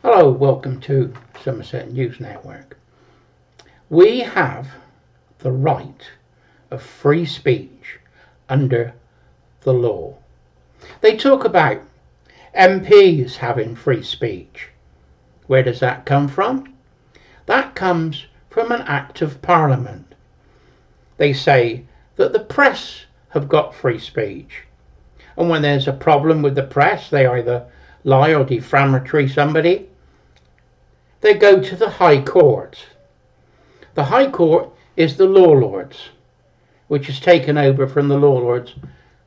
Hello, welcome to Somerset News Network. We have the right of free speech under the law. They talk about MPs having free speech. Where does that come from? That comes from an Act of Parliament. They say that the press have got free speech. And when there's a problem with the press, they either lie or defamatory somebody, they go to the High Court. The High Court is the Law Lords, which is taken over from the Law Lords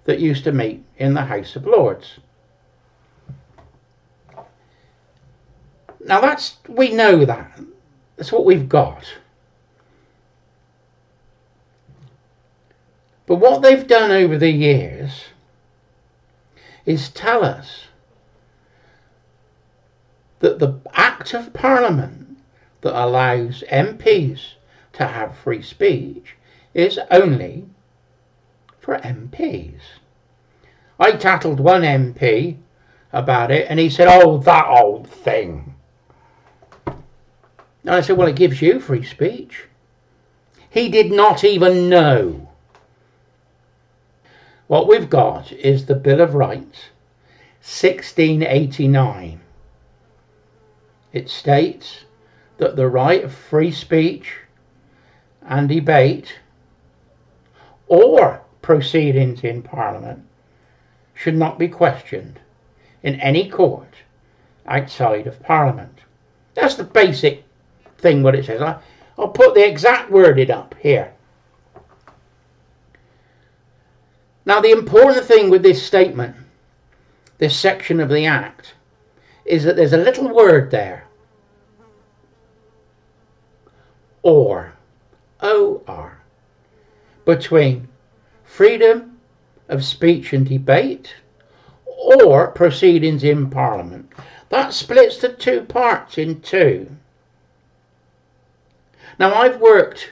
that used to meet in the House of Lords. Now we know that. That's what we've got. But what they've done over the years is tell us that the Act of Parliament that allows MPs to have free speech is only for MPs. I tattled one MP about it and he said, "Oh, that old thing." And I said, "Well, it gives you free speech." He did not even know. What we've got is the Bill of Rights, 1689. It states that the right of free speech and debate or proceedings in Parliament should not be questioned in any court outside of Parliament. That's the basic thing what it says. I'll put the exact wording up here. Now, the important thing with this statement, this section of the Act, is that there's a little word there. Or, O-R, between freedom of speech and debate or proceedings in Parliament. That splits the two parts in two. Now, I've worked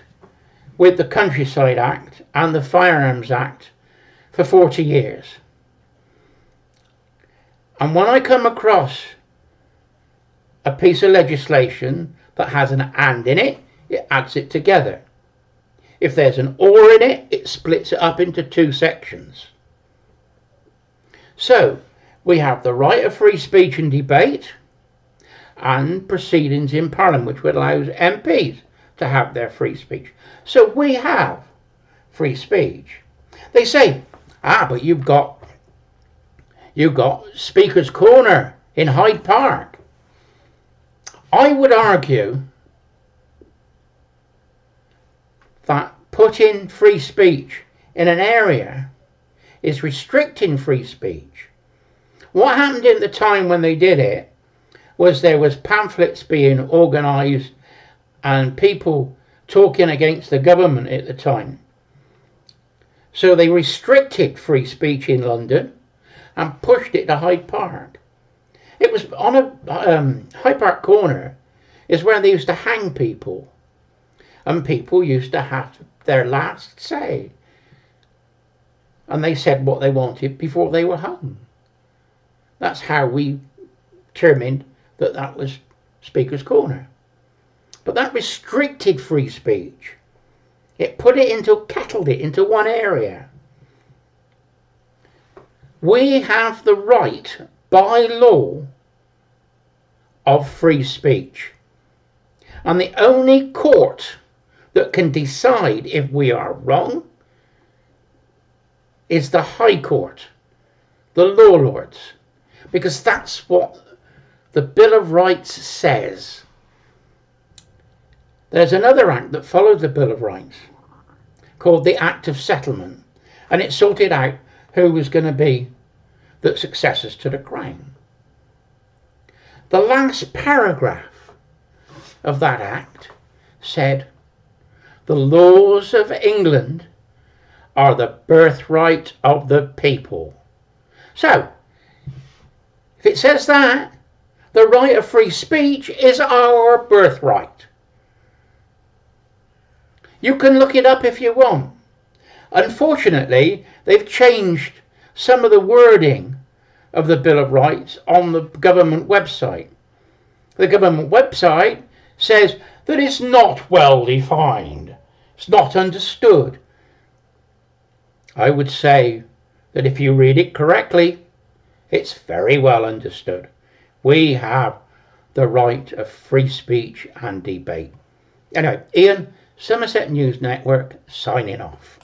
with the Countryside Act and the Firearms Act for 40 years. And when I come across a piece of legislation that has an "and" in it, it adds it together. If there's an "or" in it, it splits it up into two sections. So we have the right of free speech and debate and proceedings in Parliament, which would allow MPs to have their free speech. So we have free speech. They say, but you've got Speaker's Corner in Hyde Park. I would argue that putting free speech in an area is restricting free speech. What happened at the time when they did it was there was pamphlets being organised and people talking against the government at the time. So they restricted free speech in London and pushed it to Hyde Park. It was on a Hyde Park Corner is where they used to hang people, and people used to have their last say, and they said what they wanted before they were hung. That's how we determined that that was Speaker's Corner. But that restricted free speech. It kettled it into one area. We have the right by law of free speech. And the only court that can decide if we are wrong is the High Court, the Law Lords, because that's what the Bill of Rights says. There's another act that follows the Bill of Rights called the Act of Settlement, and it sorted out who was going to be the successors to the Crown. The last paragraph of that act said, "The laws of England are the birthright of the people." So, if it says that, the right of free speech is our birthright. You can look it up if you want. Unfortunately, they've changed some of the wording of the Bill of Rights on the government website. The government website says that it's not well defined. It's not understood. I would say that if you read it correctly, it's very well understood. We have the right of free speech and debate. Anyway, Ian, Somerset News Network, signing off.